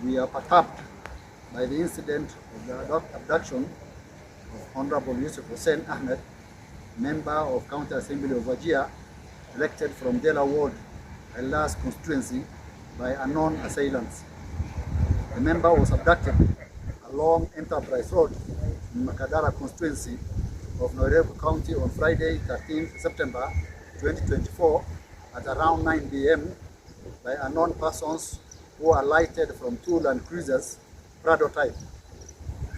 we are perturbed by the incident of the abduction of Honorable Yusuf Hussein Ahmed, member of County Assembly of Wajeer, elected from Dela Ward, Allah's constituency, by unknown assailants. The member was abducted along Enterprise Road in Makadara constituency of Nairobi County on Friday, 13th September 2024 at around 9 p.m. by unknown persons who alighted from two Land Cruisers, Prado type.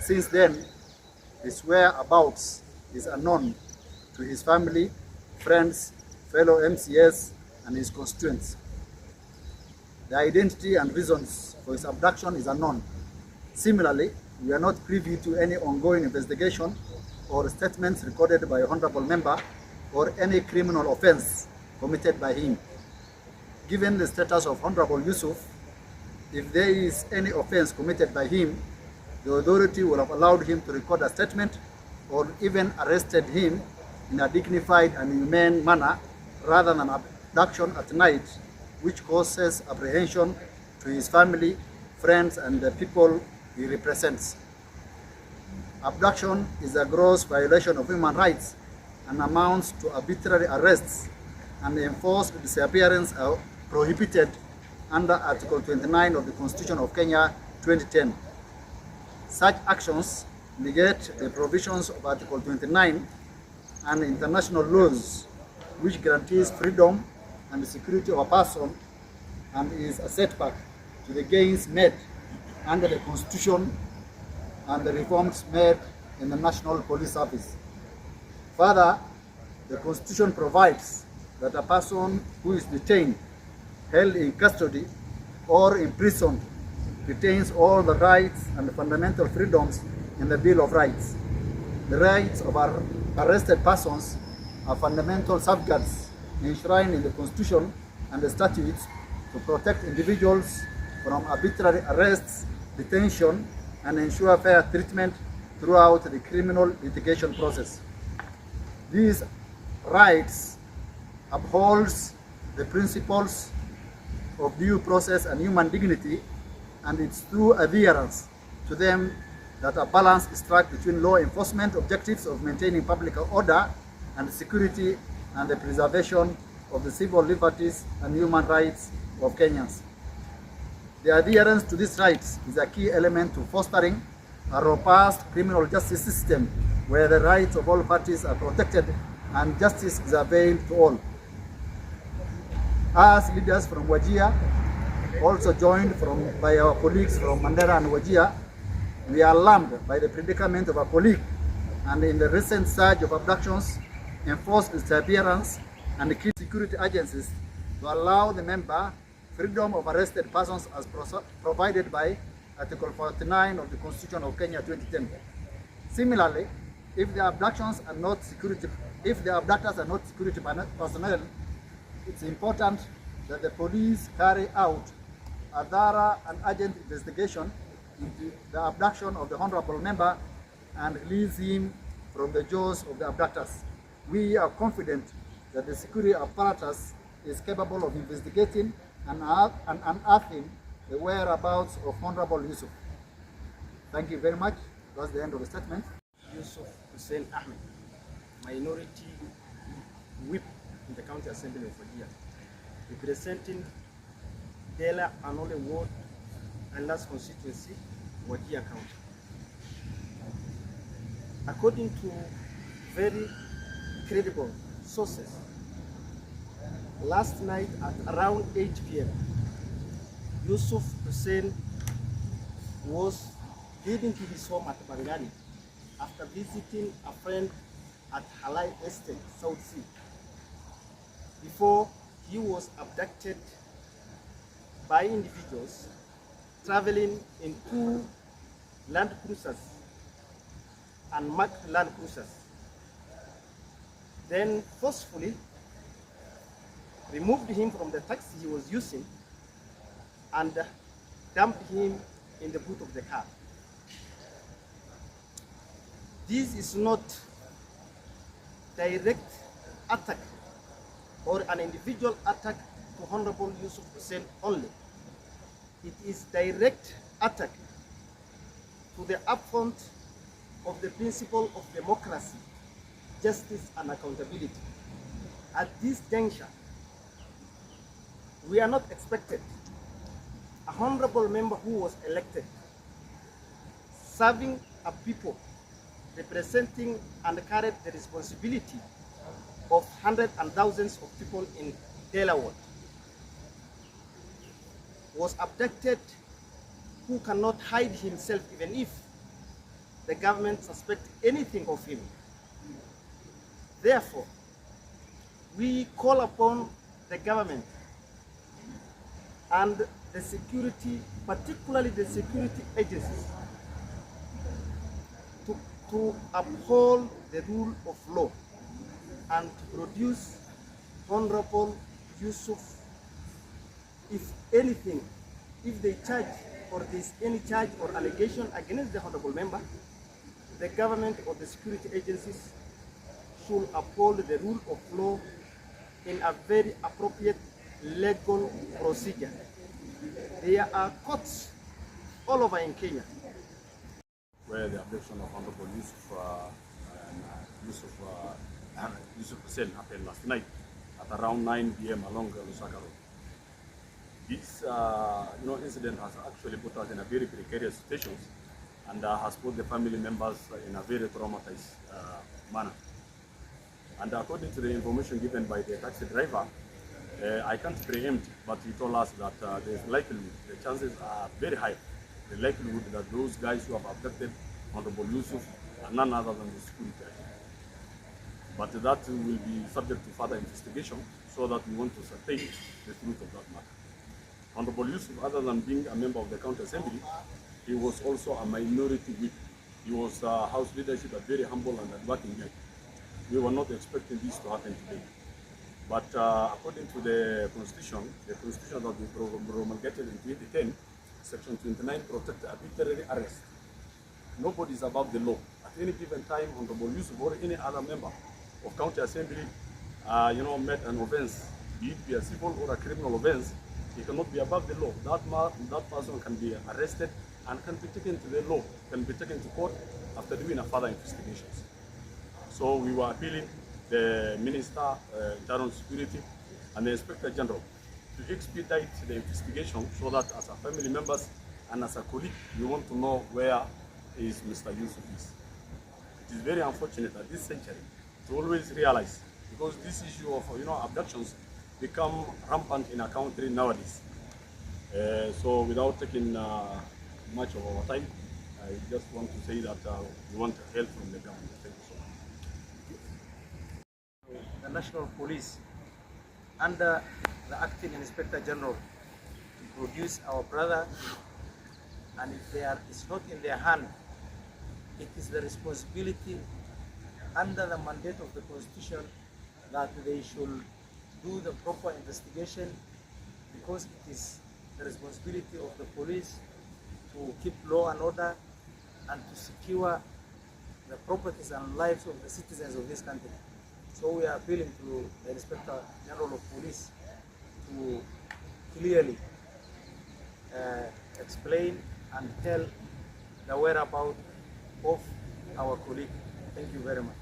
Since then, his whereabouts is unknown to his family, friends, fellow MCAs, and his constituents. The identity and reasons for his abduction is unknown. Similarly, we are not privy to any ongoing investigation or statements recorded by Honorable Member or any criminal offense committed by him. Given the status of Honorable Yusuf, if there is any offense committed by him, the authority will have allowed him to record a statement or even arrested him in a dignified and humane manner rather than abduction at night, which causes apprehension to his family, friends, and the people he represents. Abduction is a gross violation of human rights and amounts to arbitrary arrests, and enforced disappearance are prohibited under Article 29 of the Constitution of Kenya 2010. Such actions negate the provisions of Article 29 and international laws, which guarantees freedom and the security of a person and is a setback to the gains made under the Constitution and the reforms made in the National Police Service. Further, the Constitution provides that a person who is detained, held in custody, or imprisoned retains all the rights and fundamental freedoms in the Bill of Rights. The rights of our arrested persons are fundamental safeguards enshrined in the Constitution and the statutes to protect individuals from arbitrary arrests, detention, and ensure fair treatment throughout the criminal litigation process. These rights upholds the principles of due process and human dignity, and it's through adherence to them that a balance is struck between law enforcement objectives of maintaining public order and security and the preservation of the civil liberties and human rights of Kenyans. The adherence to these rights is a key element to fostering a robust criminal justice system where the rights of all parties are protected and justice is availed to all. As leaders from Wajeer, also joined by our colleagues from Mandera and Wajeer, we are alarmed by the predicament of a colleague and in the recent surge of abductions, enforced disappearance, and key security agencies to allow the member freedom of arrested persons as provided by Article 49 of the Constitution of Kenya 2010. Similarly, if the abductors are not security personnel, it's important that the police carry out a thorough and urgent investigation into the abduction of the Honorable Member and release him from the jaws of the abductors. We are confident that the security apparatus is capable of investigating and unearthing the whereabouts of Honorable Yusuf. Thank you very much. That's the end of the statement. Yusuf Hussein Ahmed, Minority Whip in the County Assembly of Wajeer, representing Dela and Ole Ward and last constituency, Wajeer County. According to very credible sources, last night at around 8 p.m., Yusuf Hussein was heading to his home at Bangani after visiting a friend at Halai Estate, South Sea, before he was abducted by individuals traveling in two Land Cruisers and marked Land Cruisers. Then forcefully removed him from the taxi he was using and dumped him in the boot of the car. This is not direct attack or an individual attack to Honorable Yusuf Hussein only. It is direct attack to the upfront of the principle of democracy, justice, and accountability. At this juncture, we are not expected a honorable member who was elected, serving a people, representing and carried the responsibility of hundreds and thousands of people in Dela, was abducted, who cannot hide himself even if the government suspects anything of him. Therefore, we call upon the government and the security, particularly the security agencies, to uphold the rule of law and to produce Honorable Yusuf. If anything, if they charge or there's any charge or allegation against the honorable member, the government or the security agencies should uphold the rule of law in a very appropriate legal procedure. There are courts all over in Kenya where the abduction of Honorable Yusuf Hussein happened last night at around 9 p.m. along Lusaka Road. This incident has actually put us in a very precarious situation and has put the family members in a very traumatized manner. And according to the information given by the taxi driver, I can't preempt, but he told us that there's likelihood, the chances are very high, the likelihood that those guys who have abducted Honorable Yusuf are none other than the security agent. But that will be subject to further investigation so that we want to ascertain the truth of that matter. Honorable Yusuf, other than being a member of the county assembly, he was also a minority whip. He was house leadership, a very humble and hardworking guy. We were not expecting this to happen today. But according to the constitution that we promulgated in 2010, Section 29 protects arbitrary arrest. Nobody is above the law. At any given time, Honorable Yusuf or any other member of county assembly, met an offense, be it be a civil or a criminal offense, he cannot be above the law. That person can be arrested and can be taken to the law, can be taken to court after doing a further investigations. So we were appealing the Minister, Internal Security, and the Inspector General to expedite the investigation so that as a family members and as a colleague, we want to know where is Mr. Yusuf is. It is very unfortunate at this century to always realize, because this issue of abductions become rampant in our country nowadays. So without taking much of our time, I just want to say that we want help from the government. Thank you so much. the National Police under the Acting Inspector General to produce our brother, and if it's not in their hand, it is the responsibility under the mandate of the Constitution that they should do the proper investigation, because it is the responsibility of the police to keep law and order and to secure the properties and lives of the citizens of this country. So we are appealing to the Inspector General of Police to clearly explain and tell the whereabouts of our colleague. Thank you very much.